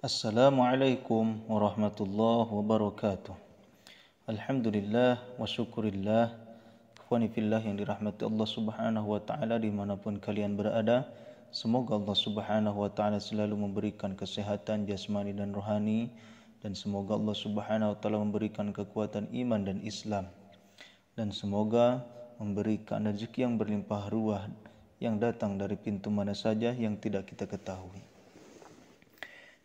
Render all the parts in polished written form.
Assalamualaikum warahmatullahi wabarakatuh. Alhamdulillah wa syukurillah. Ikhwani fillah yang dirahmati Allah subhanahu wa ta'ala dimanapun kalian berada, semoga Allah subhanahu wa ta'ala selalu memberikan kesehatan jasmani dan rohani, dan semoga Allah subhanahu wa ta'ala memberikan kekuatan iman dan Islam, dan semoga memberikan rezeki yang berlimpah ruah yang datang dari pintu mana saja yang tidak kita ketahui.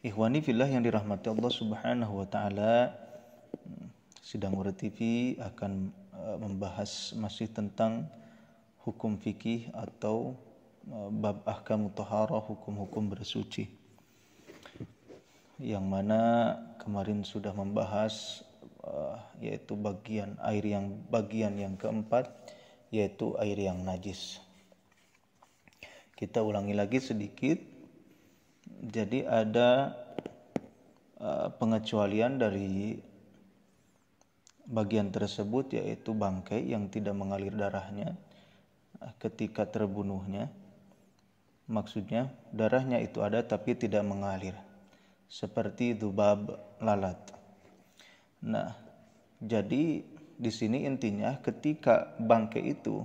Ikhwani fillah yang dirahmati Allah subhanahu wa ta'ala, Sidang Murid TV akan membahas masih tentang hukum fikih atau bab ahkam taharah, hukum-hukum bersuci, yang mana kemarin sudah membahas yaitu bagian yang keempat, yaitu air yang najis. Kita ulangi lagi sedikit. Jadi ada pengecualian dari bagian tersebut, yaitu bangkai yang tidak mengalir darahnya ketika terbunuhnya. Maksudnya darahnya itu ada tapi tidak mengalir, seperti dzubab, lalat. Nah, jadi di sini intinya ketika bangkai itu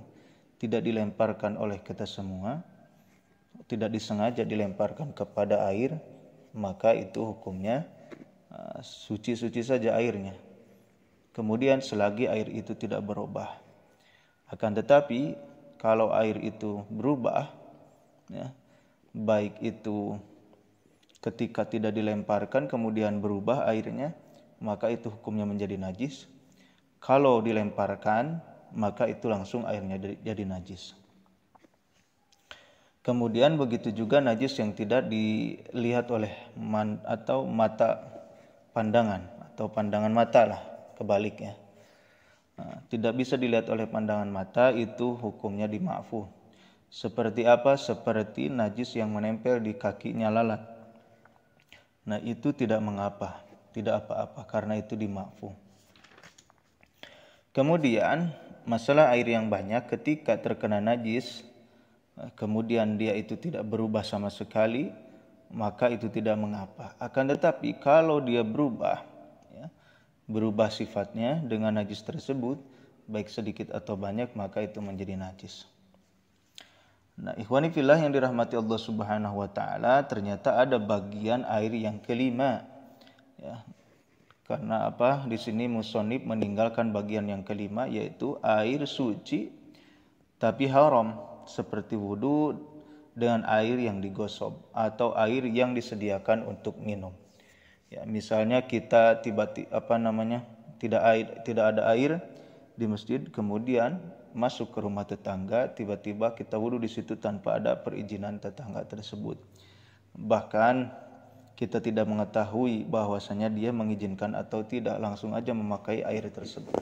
tidak dilemparkan oleh kita semua, tidak disengaja dilemparkan kepada air, maka itu hukumnya suci-suci saja airnya. Kemudian selagi air itu tidak berubah. Akan tetapi kalau air itu berubah, ya, baik itu ketika tidak dilemparkan kemudian berubah airnya, maka itu hukumnya menjadi najis. Kalau dilemparkan, maka itu langsung airnya jadi najis. Kemudian begitu juga najis yang tidak dilihat oleh mata pandangan atau pandangan mata lah, kebaliknya. Tidak bisa dilihat oleh pandangan mata, itu hukumnya dima'fu. Seperti apa? Seperti najis yang menempel di kakinya lalat. Nah, itu tidak mengapa, tidak apa-apa karena itu dima'fu. Kemudian masalah air yang banyak ketika terkena najis, kemudian dia itu tidak berubah sama sekali, maka itu tidak mengapa. Akan tetapi kalau dia berubah, ya, berubah sifatnya dengan najis tersebut, baik sedikit atau banyak, maka itu menjadi najis. Nah, ikhwani fillah yang dirahmati Allah subhanahu wa ta'ala, ternyata ada bagian air yang kelima, ya. Karena apa? Di sini musonib meninggalkan bagian yang kelima, yaitu air suci tapi haram, seperti wudhu dengan air yang digosok atau air yang disediakan untuk minum. Ya, misalnya kita tidak ada air di masjid, kemudian masuk ke rumah tetangga, tiba-tiba kita wudhu di situ tanpa ada perizinan tetangga tersebut. Bahkan kita tidak mengetahui bahwasanya dia mengizinkan atau tidak, langsung aja memakai air tersebut.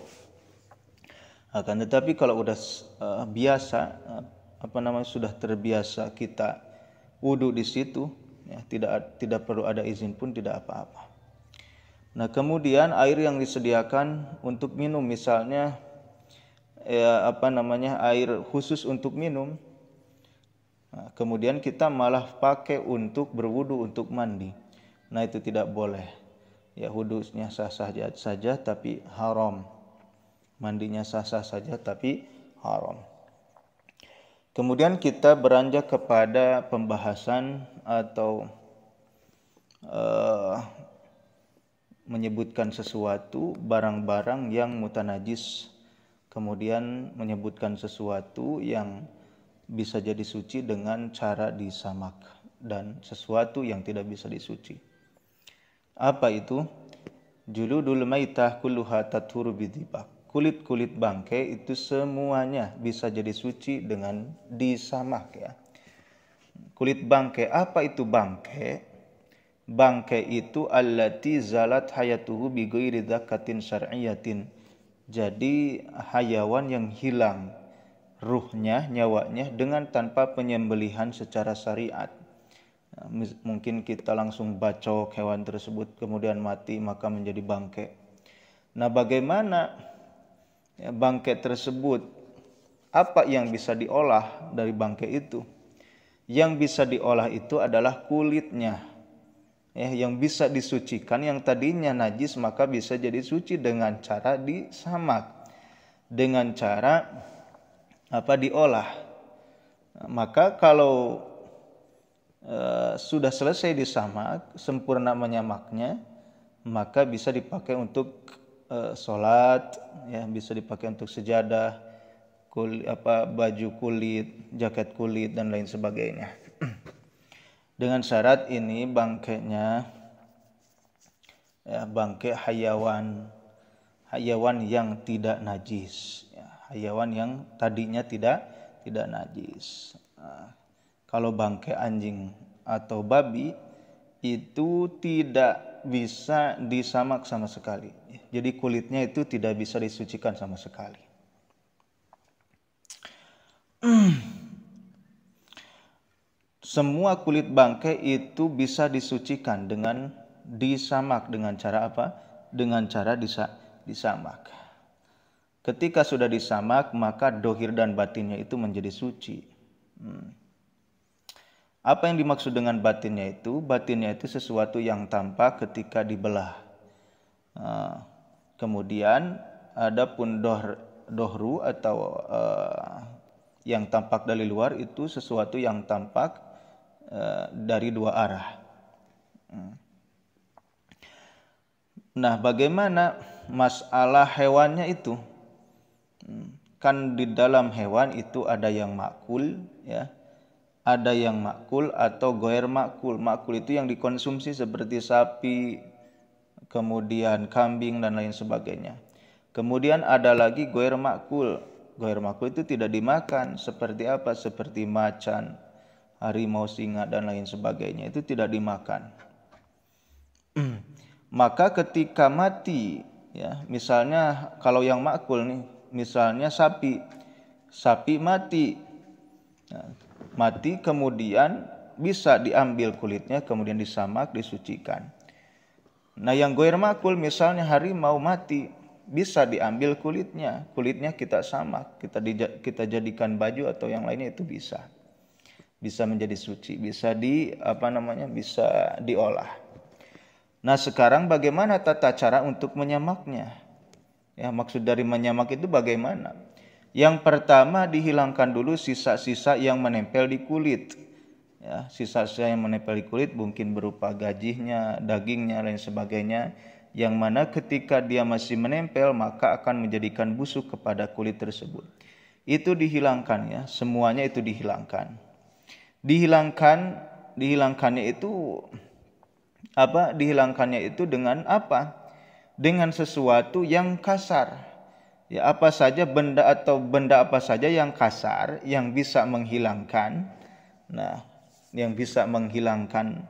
Akan tetapi kalau udah biasa, sudah terbiasa kita wudhu di situ, ya, tidak perlu ada izin pun, tidak apa-apa. Nah, kemudian air yang disediakan untuk minum, misalnya air khusus untuk minum, nah, kemudian kita malah pakai untuk berwudhu, untuk mandi. Nah, itu tidak boleh. Ya, wudhunya sah-sah saja tapi haram. Mandinya sah-sah saja tapi haram. Kemudian kita beranjak kepada pembahasan atau menyebutkan sesuatu, barang-barang yang mutanajis. Kemudian menyebutkan sesuatu yang bisa jadi suci dengan cara disamak, dan sesuatu yang tidak bisa disuci. Apa itu? Juludul maitah kulluha tathuru bidzibak. Kulit-kulit bangkai itu semuanya bisa jadi suci dengan disamak, ya. Kulit bangkai, apa itu bangkai? Bangkai itu allati zalat hayatuhu bi ghairi dzakatin syar'iyyatin. Jadi hayawan yang hilang ruhnya, nyawanya dengan tanpa penyembelihan secara syariat. Mungkin kita langsung bacok hewan tersebut kemudian mati, maka menjadi bangkai. Nah, bagaimana bangkai tersebut? Apa yang bisa diolah dari bangkai itu? Yang bisa diolah itu adalah kulitnya, yang bisa disucikan, yang tadinya najis maka bisa jadi suci dengan cara disamak, dengan cara diolah. Maka kalau sudah selesai disamak, sempurna menyamaknya, maka bisa dipakai untuk sholat, bisa dipakai untuk sejadah, baju kulit, jaket kulit dan lain sebagainya. Dengan syarat ini bangkainya bangkai hayawan yang tidak najis, hayawan yang tadinya tidak najis. Kalau bangkai anjing atau babi itu tidak bisa disamak sama sekali. Jadi kulitnya itu tidak bisa disucikan sama sekali. Semua kulit bangkai itu bisa disucikan dengan disamak. Dengan cara apa? Dengan cara disamak. Ketika sudah disamak, maka dohir dan batinnya itu menjadi suci. Apa yang dimaksud dengan batinnya itu? Batinnya itu sesuatu yang tampak ketika dibelah. Kemudian adapun dohru atau yang tampak dari luar itu sesuatu yang tampak dari dua arah. Nah, bagaimana masalah hewannya itu? Kan di dalam hewan itu ada yang makul, ada yang makul atau goer makul. Makul itu yang dikonsumsi seperti sapi, kemudian kambing dan lain sebagainya. Kemudian ada lagi goer makul. Goer makul itu tidak dimakan. Seperti apa? Seperti macan, harimau, singa dan lain sebagainya. Itu tidak dimakan. Maka ketika mati, misalnya kalau yang makul nih, misalnya sapi mati. Mati kemudian bisa diambil kulitnya, kemudian disamak, disucikan. Nah, yang goer makul misalnya harimau mati, bisa diambil kulitnya kita samak, kita jadikan baju atau yang lainnya, itu bisa menjadi suci, bisa bisa diolah. Nah, sekarang bagaimana tata cara untuk menyamaknya? Maksud dari menyamak itu bagaimana? Yang pertama, dihilangkan dulu sisa-sisa yang menempel di kulit. Sisa-sisa yang menempel di kulit mungkin berupa gajihnya, dagingnya, lain sebagainya. Yang mana ketika dia masih menempel maka akan menjadikan busuk kepada kulit tersebut. Itu dihilangkan, semuanya itu dihilangkan. Dihilangkannya itu apa? Dihilangkannya itu dengan apa? Dengan sesuatu yang kasar. Apa saja benda apa saja yang kasar yang bisa menghilangkan. Nah, yang bisa menghilangkan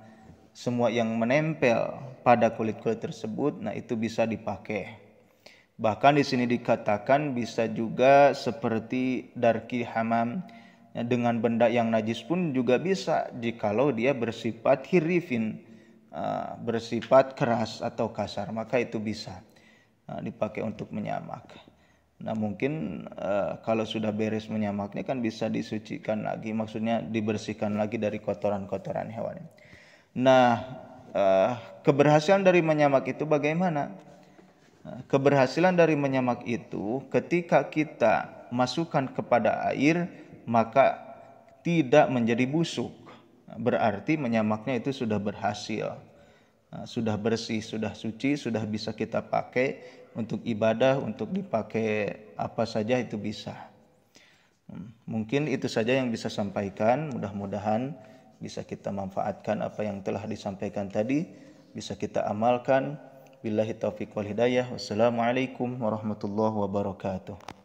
semua yang menempel pada kulit-kulit tersebut, nah itu bisa dipakai. Bahkan di sini dikatakan bisa juga seperti darki hamam, dengan benda yang najis pun juga bisa jikalau dia bersifat hirifin, bersifat keras atau kasar, maka itu bisa dipakai untuk menyamak. Nah, mungkin kalau sudah beres menyamaknya kan bisa disucikan lagi, maksudnya dibersihkan lagi dari kotoran-kotoran hewan. Nah, keberhasilan dari menyamak itu bagaimana? Keberhasilan dari menyamak itu ketika kita masukkan kepada air maka tidak menjadi busuk. Berarti menyamaknya itu sudah berhasil, sudah bersih, sudah suci, sudah bisa kita pakai untuk ibadah, untuk dipakai apa saja itu bisa. Mungkin itu saja yang bisa sampaikan. Mudah-mudahan bisa kita manfaatkan apa yang telah disampaikan tadi, bisa kita amalkan. Billahi taufiq wal hidayah. Wassalamualaikum warahmatullahi wabarakatuh.